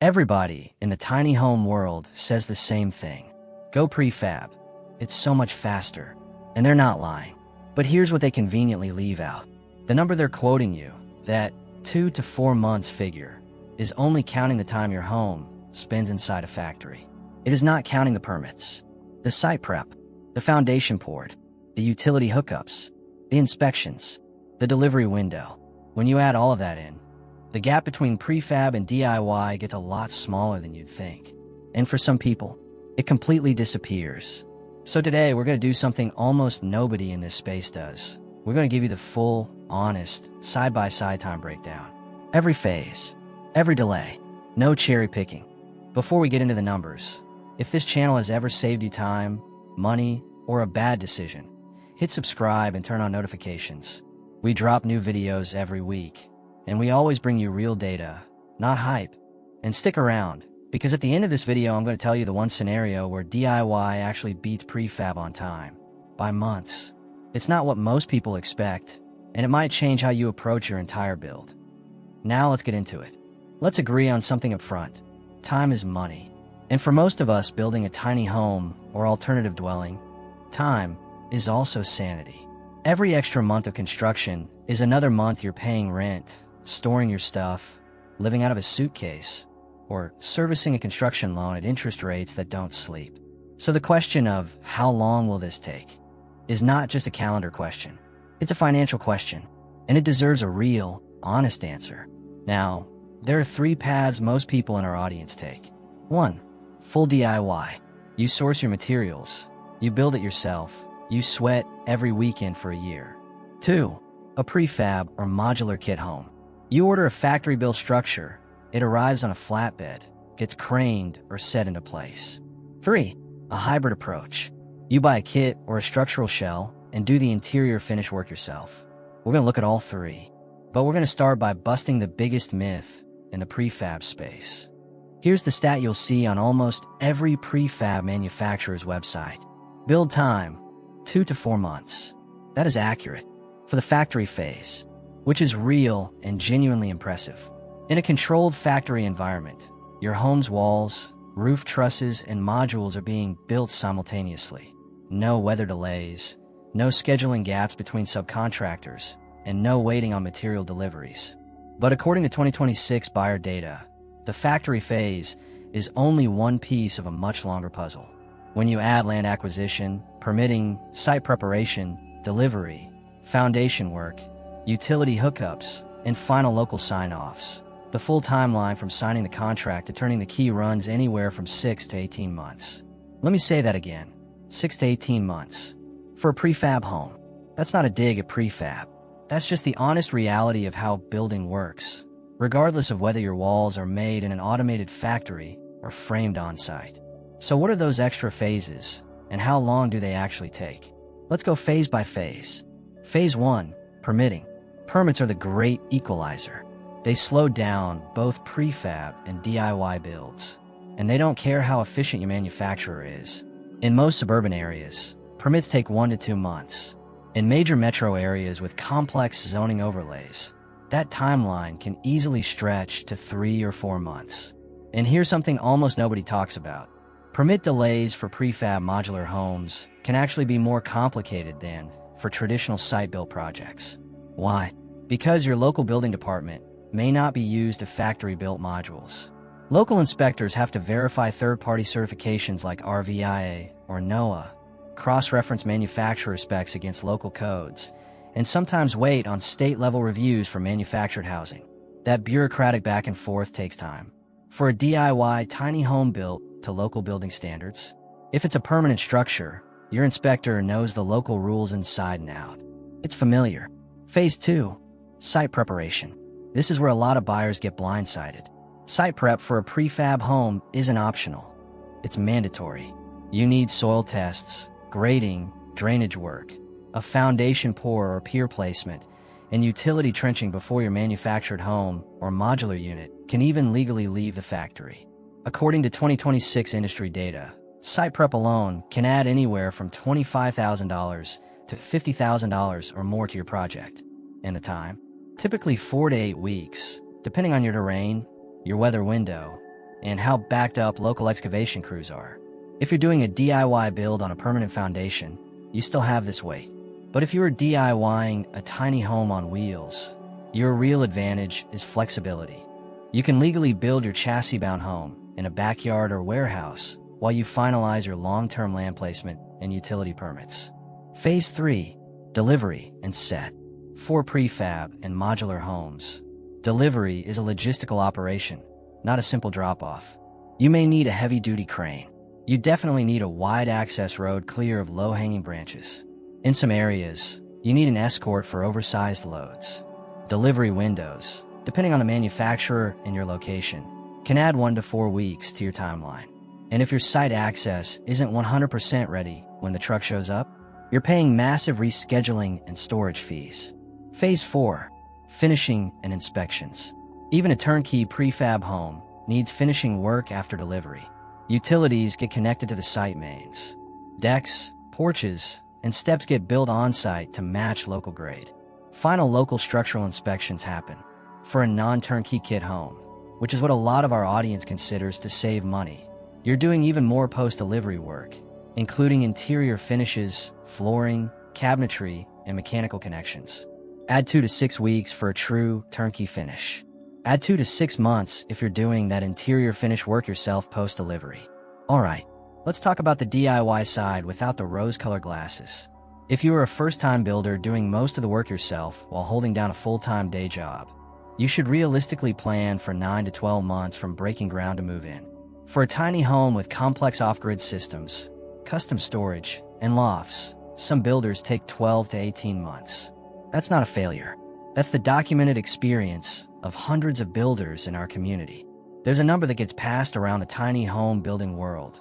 Everybody in the tiny home world says the same thing. Go prefab. It's so much faster. And they're not lying. But here's what they conveniently leave out. The number they're quoting you, that 2 to 4 months figure, is only counting the time your home spends inside a factory. It is not counting the permits, the site prep, the foundation poured, the utility hookups, the inspections, the delivery window. When you add all of that in, the gap between prefab and DIY gets a lot smaller than you'd think. And for some people, it completely disappears. So today, we're going to do something almost nobody in this space does. We're going to give you the full, honest, side-by-side time breakdown. Every phase, every delay, no cherry picking. Before we get into the numbers, if this channel has ever saved you time, money, or a bad decision, hit subscribe and turn on notifications. We drop new videos every week, and we always bring you real data, not hype. And stick around, because at the end of this video, I'm going to tell you the one scenario where DIY actually beats prefab on time, by months. It's not what most people expect, and it might change how you approach your entire build. Now let's get into it. Let's agree on something up front. Time is money. And for most of us building a tiny home or alternative dwelling, time is also sanity. Every extra month of construction is another month you're paying rent, storing your stuff, living out of a suitcase, or servicing a construction loan at interest rates that don't sleep. So the question of how long will this take is not just a calendar question. It's a financial question, and it deserves a real, honest answer. Now, there are 3 paths most people in our audience take. 1. Full DIY. You source your materials, you build it yourself, you sweat every weekend for a year. 2. A prefab or modular kit home. You order a factory-built structure, it arrives on a flatbed, gets craned or set into place. 3. A hybrid approach. You buy a kit or a structural shell and do the interior finish work yourself. We're going to look at all 3, but we're going to start by busting the biggest myth in the prefab space. Here's the stat you'll see on almost every prefab manufacturer's website. Build time, 2 to 4 months. That is accurate for the factory phase, which is real and genuinely impressive. In a controlled factory environment, your home's walls, roof trusses, and modules are being built simultaneously. No weather delays, no scheduling gaps between subcontractors, and no waiting on material deliveries. But according to 2026 buyer data, the factory phase is only one piece of a much longer puzzle. When you add land acquisition, permitting, site preparation, delivery, foundation work, utility hookups, and final local sign-offs, the full timeline from signing the contract to turning the key runs anywhere from 6 to 18 months. Let me say that again, 6 to 18 months. For a prefab home, that's not a dig at prefab. That's just the honest reality of how building works, regardless of whether your walls are made in an automated factory or framed on-site. So what are those extra phases, and how long do they actually take? Let's go phase by phase. Phase 1, permitting. Permits are the great equalizer. They slow down both prefab and DIY builds, and they don't care how efficient your manufacturer is. In most suburban areas, permits take 1 to 2 months. In major metro areas with complex zoning overlays, that timeline can easily stretch to 3 or 4 months. And here's something almost nobody talks about. Permit delays for prefab modular homes can actually be more complicated than for traditional site-built projects. Why? Because your local building department may not be used to factory-built modules. Local inspectors have to verify third-party certifications like RVIA or NOAA, cross-reference manufacturer specs against local codes, and sometimes wait on state-level reviews for manufactured housing. That bureaucratic back and forth takes time. For a DIY tiny home built to local building standards, if it's a permanent structure, your inspector knows the local rules inside and out. It's familiar. Phase 2, site preparation. This is where a lot of buyers get blindsided. Site prep for a prefab home isn't optional. It's mandatory. You need soil tests, grading, drainage work, a foundation pour or pier placement, and utility trenching before your manufactured home or modular unit can even legally leave the factory. According to 2026 industry data, site prep alone can add anywhere from $25,000 to $50,000 or more to your project. And the time? Typically 4 to 8 weeks, depending on your terrain, your weather window, and how backed up local excavation crews are. If you're doing a DIY build on a permanent foundation, you still have this weight. But if you are DIYing a tiny home on wheels, your real advantage is flexibility. You can legally build your chassis-bound home in a backyard or warehouse while you finalize your long-term land placement and utility permits. Phase 3. Delivery and set. For prefab and modular homes, delivery is a logistical operation, not a simple drop-off. You may need a heavy-duty crane. You definitely need a wide access road clear of low-hanging branches. In some areas, you need an escort for oversized loads. Delivery windows, depending on the manufacturer and your location, can add 1 to 4 weeks to your timeline. And if your site access isn't 100% ready when the truck shows up, you're paying massive rescheduling and storage fees. Phase 4. Finishing and inspections. Even a turnkey prefab home needs finishing work after delivery. Utilities get connected to the site mains. Decks, porches, and steps get built on-site to match local grade. Final local structural inspections happen. For a non-turnkey kit home, which is what a lot of our audience considers to save money, you're doing even more post-delivery work, including interior finishes, flooring, cabinetry, and mechanical connections. Add 2 to 6 weeks for a true turnkey finish. Add 2 to 6 months if you're doing that interior finish work yourself post-delivery. Alright, let's talk about the DIY side without the rose-colored glasses. If you are a first-time builder doing most of the work yourself while holding down a full-time day job, you should realistically plan for 9 to 12 months from breaking ground to move in. For a tiny home with complex off-grid systems, custom storage, and lofts, some builders take 12 to 18 months. That's not a failure. That's the documented experience of hundreds of builders in our community. There's a number that gets passed around the tiny home building world: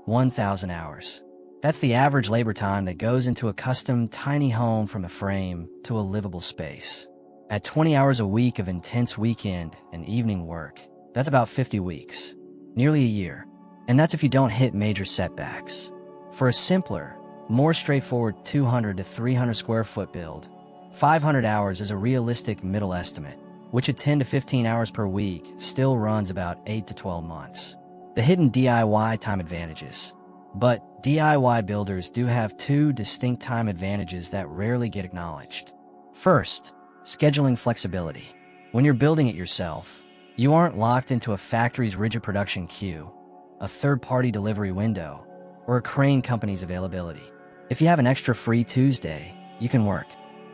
1,000 hours. That's the average labor time that goes into a custom tiny home from a frame to a livable space. At 20 hours a week of intense weekend and evening work, that's about 50 weeks, nearly a year. And that's if you don't hit major setbacks. For a simpler, more straightforward 200 to 300 square foot build, 500 hours is a realistic middle estimate, which at 10 to 15 hours per week still runs about 8 to 12 months. The hidden DIY time advantages. But DIY builders do have 2 distinct time advantages that rarely get acknowledged. First, scheduling flexibility. When you're building it yourself, you aren't locked into a factory's rigid production queue, a third-party delivery window, or a crane company's availability. If you have an extra free Tuesday, you can work.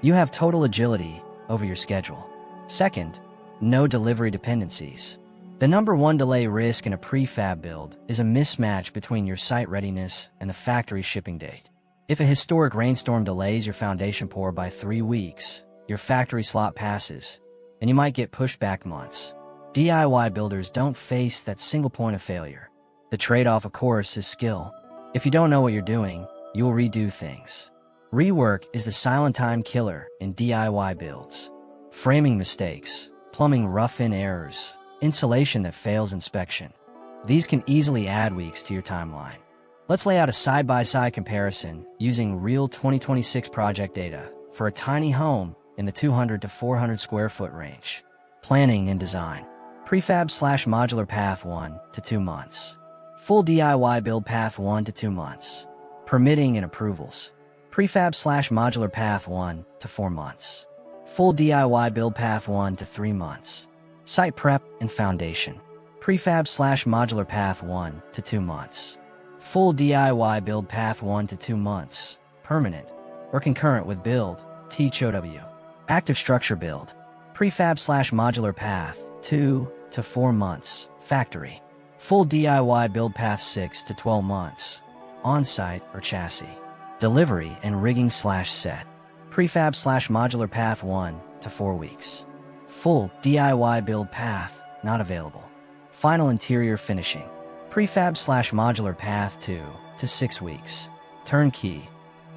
You have total agility over your schedule. Second, no delivery dependencies. The number one delay risk in a prefab build is a mismatch between your site readiness and the factory shipping date. If a historic rainstorm delays your foundation pour by 3 weeks, your factory slot passes, and you might get pushed back months. DIY builders don't face that single point of failure. The trade-off, of course, is skill. If you don't know what you're doing, you will redo things. Rework is the silent time killer in DIY builds. Framing mistakes, plumbing rough-in errors, insulation that fails inspection. These can easily add weeks to your timeline. Let's lay out a side-by-side comparison using real 2026 project data for a tiny home in the 200 to 400 square foot range. Planning and design. Prefab/modular path 1 to 2 months. Full DIY build path 1 to 2 months. Permitting and approvals. Prefab/modular path 1 to 4 months. Full DIY build path 1 to 3 months. Site prep and foundation. Prefab/modular path 1 to 2 months. Full DIY build path 1 to 2 months. Permanent or concurrent with build, THOW. Active structure build. Prefab/modular path 2 to 4 months. Factory. Full DIY build path 6 to 12 months. On-site or chassis. Delivery and rigging/set. Prefab/modular path 1 to 4 weeks. Full DIY build path not available. Final interior finishing. Prefab/modular path 2 to 6 weeks. Turnkey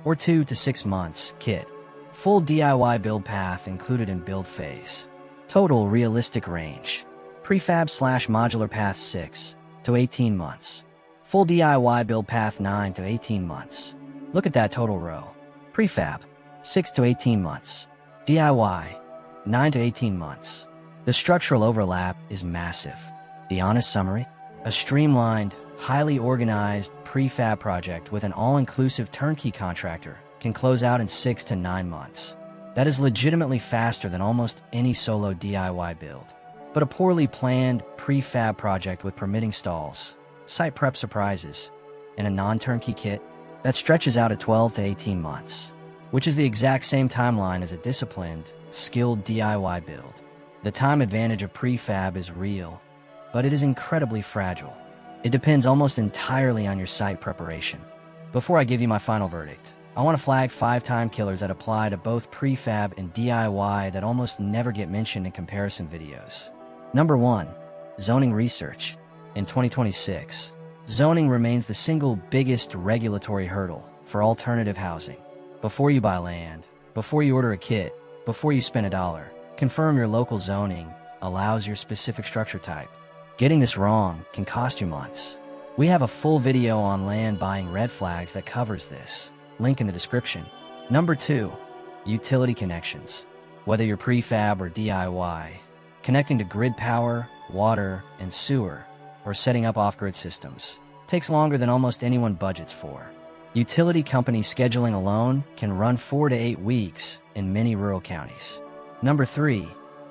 or 2 to 6 months kit. Full DIY build path included in build phase. Total realistic range. Prefab/modular path 6 to 18 months. Full DIY build path 9 to 18 months. Look at that total row. Prefab, 6 to 18 months. DIY, 9 to 18 months. The structural overlap is massive. The honest summary? A streamlined, highly organized prefab project with an all-inclusive turnkey contractor can close out in 6 to 9 months. That is legitimately faster than almost any solo DIY build. But a poorly planned prefab project with permitting stalls, site prep surprises, and a non-turnkey kit, that stretches out at 12 to 18 months, which is the exact same timeline as a disciplined, skilled DIY build. The time advantage of prefab is real, but it is incredibly fragile. It depends almost entirely on your site preparation. Before I give you my final verdict, I want to flag 5 time killers that apply to both prefab and DIY that almost never get mentioned in comparison videos. Number 1. Zoning research. In 2026, zoning remains the single biggest regulatory hurdle for alternative housing. Before you buy land, before you order a kit, before you spend $1, confirm your local zoning allows your specific structure type. Getting this wrong can cost you months. We have a full video on land buying red flags that covers this. Link in the description. Number 2. Utility connections. Whether you're prefab or DIY, connecting to grid power, water, and sewer, or setting up off-grid systems takes longer than almost anyone budgets for. Utility company scheduling alone can run 4 to 8 weeks in many rural counties. Number 3.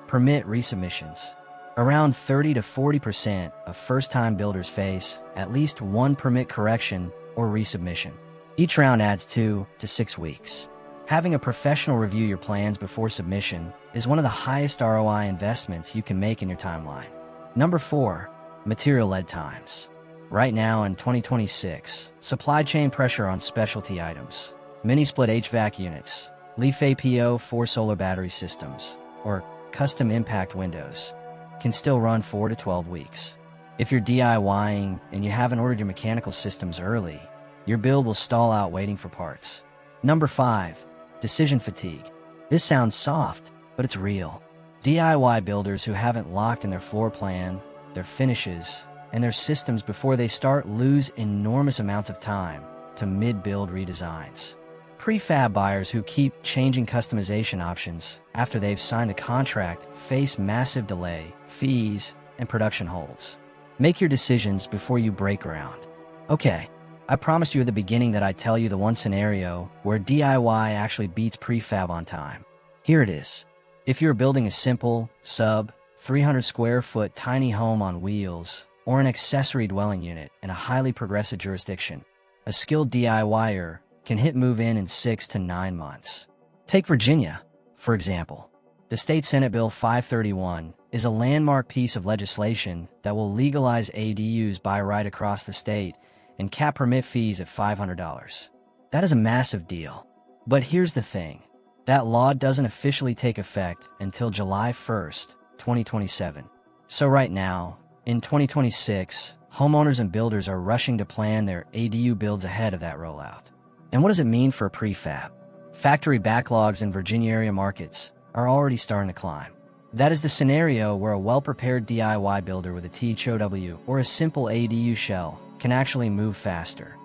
Permit resubmissions. Around 30 to 40% of first-time builders face at least one permit correction or resubmission. Each round adds 2 to 6 weeks. Having a professional review your plans before submission is one of the highest ROI investments you can make in your timeline. Number 4. Material lead times. Right now in 2026, supply chain pressure on specialty items, mini-split HVAC units, Leaf APO 4 solar battery systems, or custom impact windows, can still run 4 to 12 weeks. If you're DIYing and you haven't ordered your mechanical systems early, your build will stall out waiting for parts. Number 5. Decision fatigue. This sounds soft, but it's real. DIY builders who haven't locked in their floor plan, their finishes, and their systems before they start lose enormous amounts of time to mid-build redesigns. Prefab buyers who keep changing customization options after they've signed a contract face massive delay, fees, and production holds. Make your decisions before you break ground. Okay, I promised you at the beginning that I'd tell you the one scenario where DIY actually beats prefab on time. Here it is. If you're building a simple, sub 300 square foot tiny home on wheels, or an accessory dwelling unit in a highly progressive jurisdiction, a skilled DIYer can hit move in 6 to 9 months. Take Virginia, for example. The State Senate Bill 531 is a landmark piece of legislation that will legalize ADUs by right across the state and cap permit fees at $500. That is a massive deal. But here's the thing. That law doesn't officially take effect until July 1st, 2027. So right now, in 2026, homeowners and builders are rushing to plan their ADU builds ahead of that rollout. And what does it mean for a prefab? Factory backlogs in Virginia area markets are already starting to climb. That is the scenario where a well-prepared DIY builder with a THOW or a simple ADU shell can actually move faster,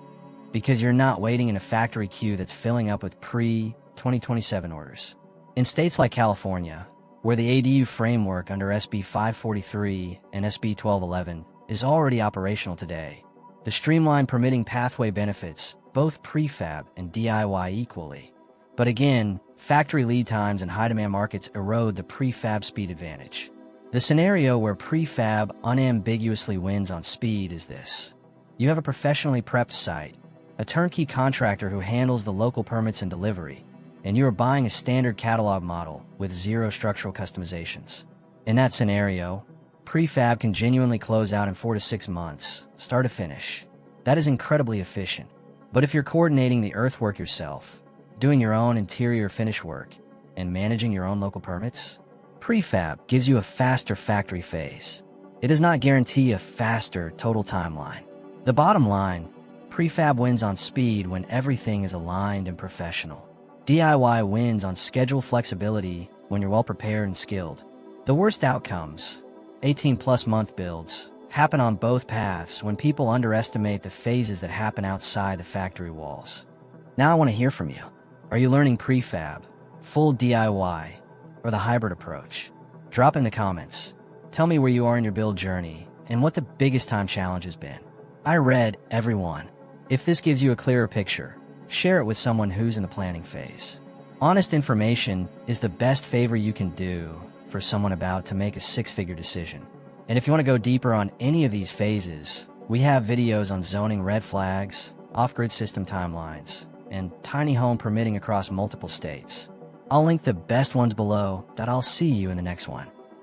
because you're not waiting in a factory queue that's filling up with pre-2027 orders. In states like California, where the ADU framework under SB 543 and SB 1211 is already operational today, the streamlined permitting pathway benefits both prefab and DIY equally. But again, factory lead times and high-demand markets erode the prefab speed advantage. The scenario where prefab unambiguously wins on speed is this. You have a professionally prepped site, a turnkey contractor who handles the local permits and delivery, and you are buying a standard catalog model with 0 structural customizations. In that scenario, prefab can genuinely close out in 4 to 6 months, start to finish. That is incredibly efficient. But if you're coordinating the earthwork yourself, doing your own interior finish work, and managing your own local permits, prefab gives you a faster factory phase. It does not guarantee a faster total timeline. The bottom line, prefab wins on speed when everything is aligned and professional. DIY wins on schedule flexibility when you're well prepared and skilled. The worst outcomes, 18+ month builds, happen on both paths when people underestimate the phases that happen outside the factory walls. Now I want to hear from you. Are you learning prefab, full DIY, or the hybrid approach? Drop in the comments. Tell me where you are in your build journey and what the biggest time challenge has been. I read every one. If this gives you a clearer picture, share it with someone who's in the planning phase. Honest information is the best favor you can do for someone about to make a six-figure decision. And if you want to go deeper on any of these phases, we have videos on zoning red flags, off-grid system timelines, and tiny home permitting across multiple states. I'll link the best ones below. I'll see you in the next one.